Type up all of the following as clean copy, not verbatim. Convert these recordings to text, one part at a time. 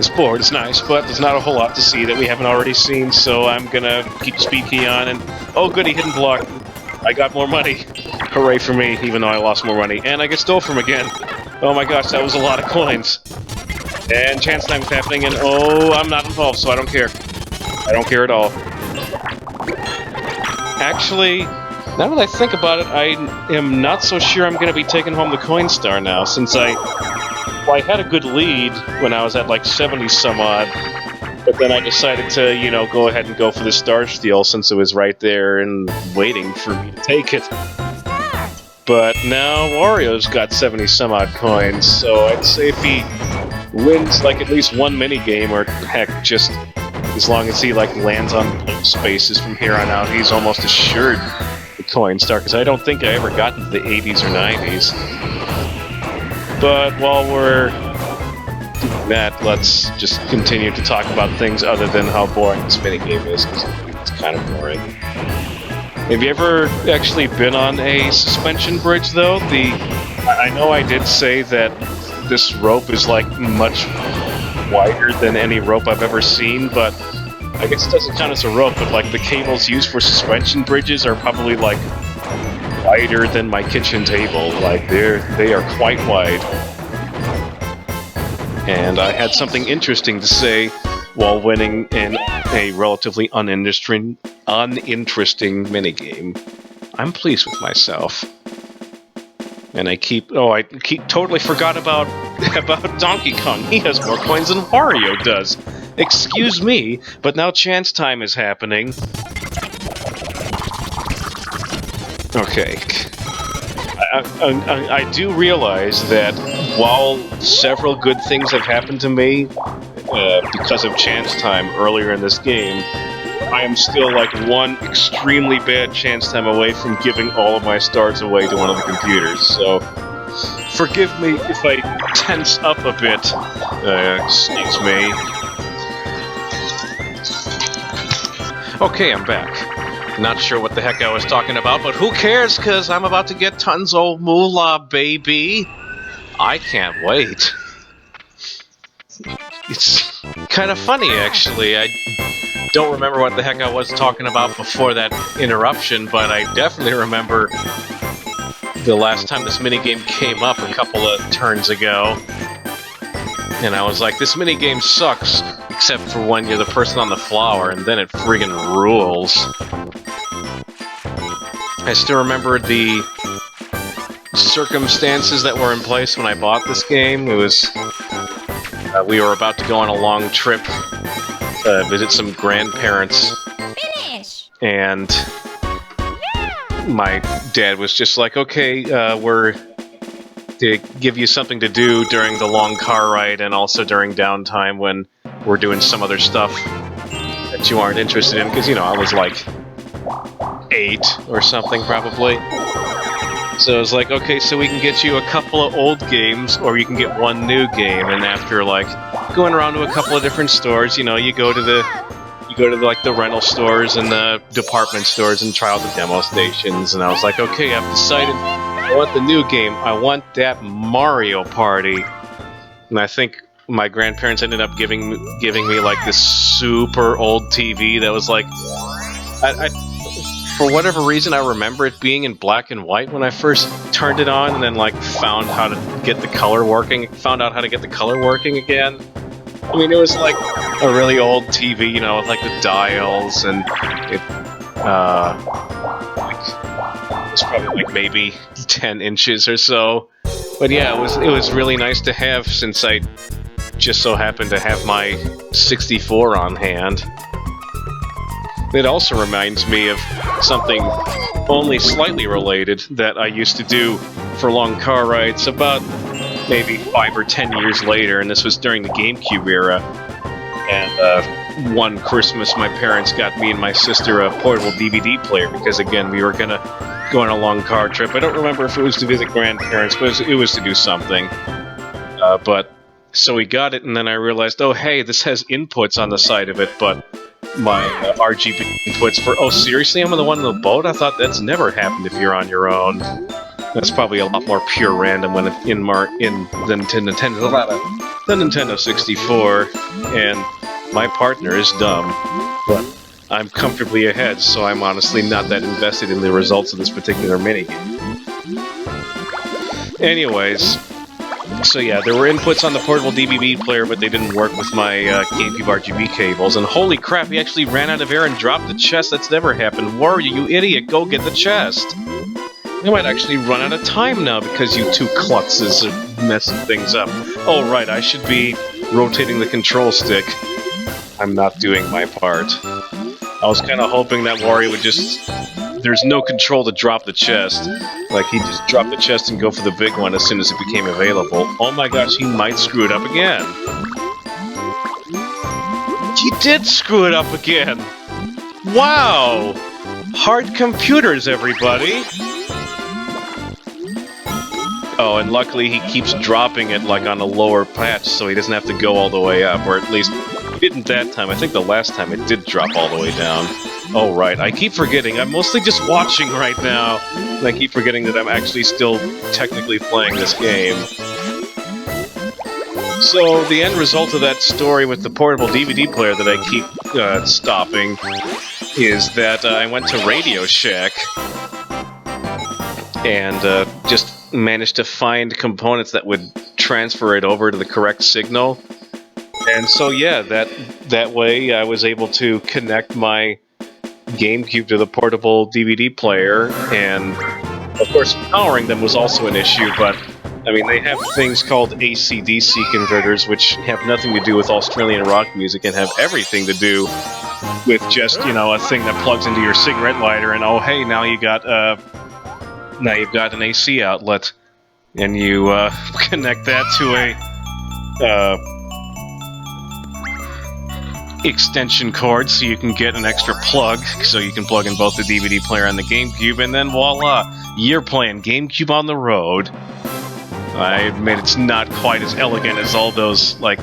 This board is nice, but there's not a whole lot to see that we haven't already seen, so I'm gonna keep the speed key on and... Oh goody, hidden block. I got more money. Hooray for me, even though I lost more money. And I get stole from again. Oh my gosh, that was a lot of coins. And chance time is happening, and oh, I'm not involved, so I don't care. I don't care at all. Actually, now that I think about it, I am not so sure I'm going to be taking home the coin star now, since I had a good lead when I was at like 70 some odd, but then I decided to, you know, go ahead and go for the star steal since it was right there and waiting for me to take it. But now Wario's got 70 some odd coins, so I'd say if he wins like at least one minigame, or heck, just as long as he like lands on blue spaces from here on out, he's almost assured the coin star, because I don't think I ever got into the 80s or 90s. But while we're doing that, let's just continue to talk about things other than how boring this minigame is, because it's kind of boring. Have you ever actually been on a suspension bridge, though? I know I did say that this rope is like much wider than any rope I've ever seen, but I guess it doesn't count as a rope, but like the cables used for suspension bridges are probably like wider than my kitchen table. Like they are quite wide. And I had something interesting to say while winning in a relatively uninteresting minigame. I'm pleased with myself. And I totally forgot about Donkey Kong. He has more coins than Wario does. Excuse me, but now chance time is happening. Okay. I do realize that while several good things have happened to me because of chance time earlier in this game, I am still like one extremely bad chance time away from giving all of my stars away to one of the computers, so forgive me if I tense up a bit. Excuse me. Okay, I'm back. Not sure what the heck I was talking about, but who cares, because I'm about to get tons of moolah, baby. I can't wait. It's kind of funny, actually. I don't remember what the heck I was talking about before that interruption, but I definitely remember the last time this minigame came up a couple of turns ago. And I was like, this minigame sucks, except for when you're the person on the flower, and then it friggin' rules. I still remember the circumstances that were in place when I bought this game. It was... we were about to go on a long trip to visit some grandparents. Finish! And my dad was just like, okay, we're to give you something to do during the long car ride and also during downtime when we're doing some other stuff that you aren't interested in, because, you know, I was like 8 or something probably. So I was like, okay, so we can get you a couple of old games, or you can get one new game. And after like going around to a couple of different stores, you know, you go to like the rental stores and the department stores and try out the demo stations. And I was like, okay, I've decided I want the new game. I want that Mario Party. And I think my grandparents ended up giving me like this super old TV that was like, for whatever reason, I remember it being in black and white when I first turned it on, and then like found how to get the color working. Found out how to get the color working again. I mean, it was like a really old TV, you know, with like the dials, and it was probably like maybe 10 inches or so. But yeah, it was really nice to have, since I just so happened to have my 64 on hand. It also reminds me of something only slightly related that I used to do for long car rides about maybe 5 or 10 years later, and this was during the GameCube era. And one Christmas, my parents got me and my sister a portable DVD player because, again, we were going to go on a long car trip. I don't remember if it was to visit grandparents, but it was to do something. So we got it, and then I realized, oh, hey, this has inputs on the side of it, but my RGB inputs for... Oh, seriously? I'm the one on the boat? I thought that's never happened if you're on your own. That's probably a lot more pure random when it's in the Nintendo. the Nintendo 64, and my partner is dumb, but I'm comfortably ahead, so I'm honestly not that invested in the results of this particular minigame. Anyways, so yeah, there were inputs on the portable DVD player, but they didn't work with my GameCube RGB cables, and holy crap, he actually ran out of air and dropped the chest. That's never happened. Wario, you idiot, go get the chest! I might actually run out of time now because you two klutzes are messing things up. Oh right, I should be rotating the control stick. I'm not doing my part. I was kind of hoping that Wario would just... There's no control to drop the chest. Like, he'd just drop the chest and go for the big one as soon as it became available. Oh my gosh, he might screw it up again. He did screw it up again! Wow! Hard computers, everybody! Oh, and luckily he keeps dropping it, like, on a lower patch, so he doesn't have to go all the way up, or at least, he didn't that time. I think the last time it did drop all the way down. Oh, right, I keep forgetting. I'm mostly just watching right now, and I keep forgetting that I'm actually still technically playing this game. So, the end result of that story with the portable DVD player that I keep stopping is that I went to Radio Shack and just managed to find components that would transfer it over to the correct signal. And so yeah, that way I was able to connect my GameCube to the portable DVD player, and of course powering them was also an issue, but I mean, they have things called AC/DC converters, which have nothing to do with Australian rock music and have everything to do with just, you know, a thing that plugs into your cigarette lighter, and oh hey, now you've got an AC outlet, and you connect that to a extension cord so you can get an extra plug, so you can plug in both the DVD player and the GameCube, and then voila, you're playing GameCube on the road. I admit it's not quite as elegant as all those, like,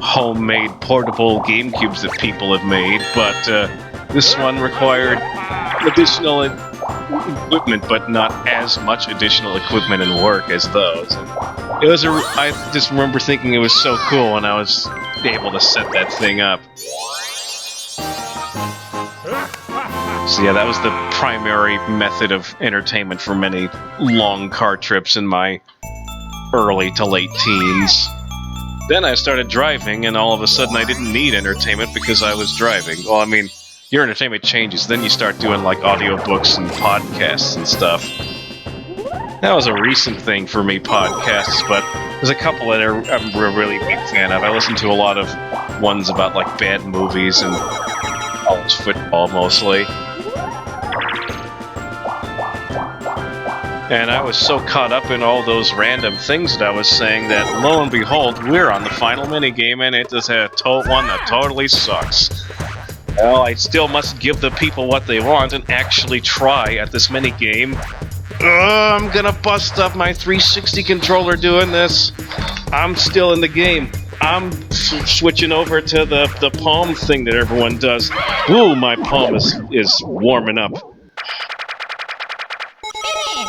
homemade portable GameCubes that people have made, but this one required additional equipment, but not as much additional equipment and work as those. And it was I just remember thinking it was so cool when I was able to set that thing up. So yeah, that was the primary method of entertainment for many long car trips in my early to late teens. Then I started driving, and all of a sudden I didn't need entertainment because I was driving. Well, I mean, your entertainment changes. Then you start doing, like, audiobooks and podcasts and stuff. That was a recent thing for me, podcasts, but there's a couple that I'm a really big fan of. I listen to a lot of ones about, like, bad movies and college football, mostly. And I was so caught up in all those random things that I was saying that, lo and behold, we're on the final minigame, and it is a one that totally sucks. Well, I still must give the people what they want and actually try at this minigame. I'm gonna bust up my 360 controller doing this. I'm still in the game. I'm switching over to the palm thing that everyone does. Ooh, my palm is warming up.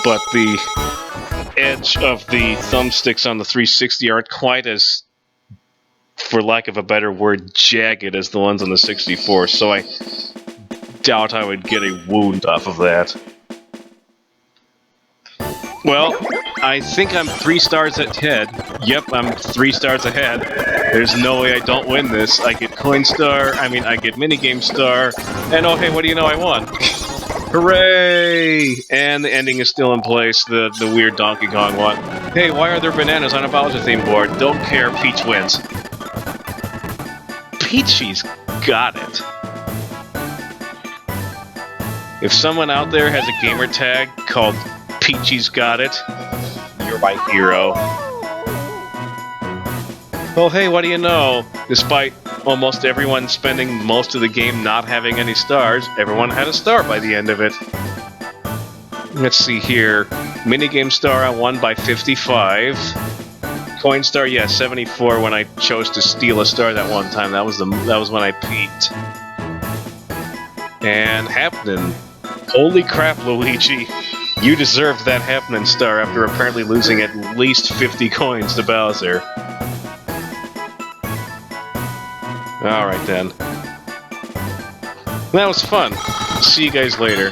But the edge of the thumbsticks on the 360 aren't quite as, for lack of a better word, jagged as the ones on the 64, so I doubt I would get a wound off of that. Well, I think I'm 3 stars ahead. Yep, I'm 3 stars ahead. There's no way I don't win this. I get Coin Star, I get Minigame Star, and oh hey, what do you know, I won! Hooray! And the ending is still in place, the weird Donkey Kong one. Hey, why are there bananas on a Bowser theme board? Don't care, Peach wins. Peachy's got it. If someone out there has a gamer tag called Peachy's got it, you're my hero. Well, hey, what do you know? Despite almost everyone spending most of the game not having any stars, everyone had a star by the end of it. Let's see here. Minigame star, I won by 55. Coin star, yeah, 74 when I chose to steal a star that one time. That was when I peaked. And Happening. Holy crap, Luigi. You deserved that Happening star after apparently losing at least 50 coins to Bowser. Alright then. That was fun. See you guys later.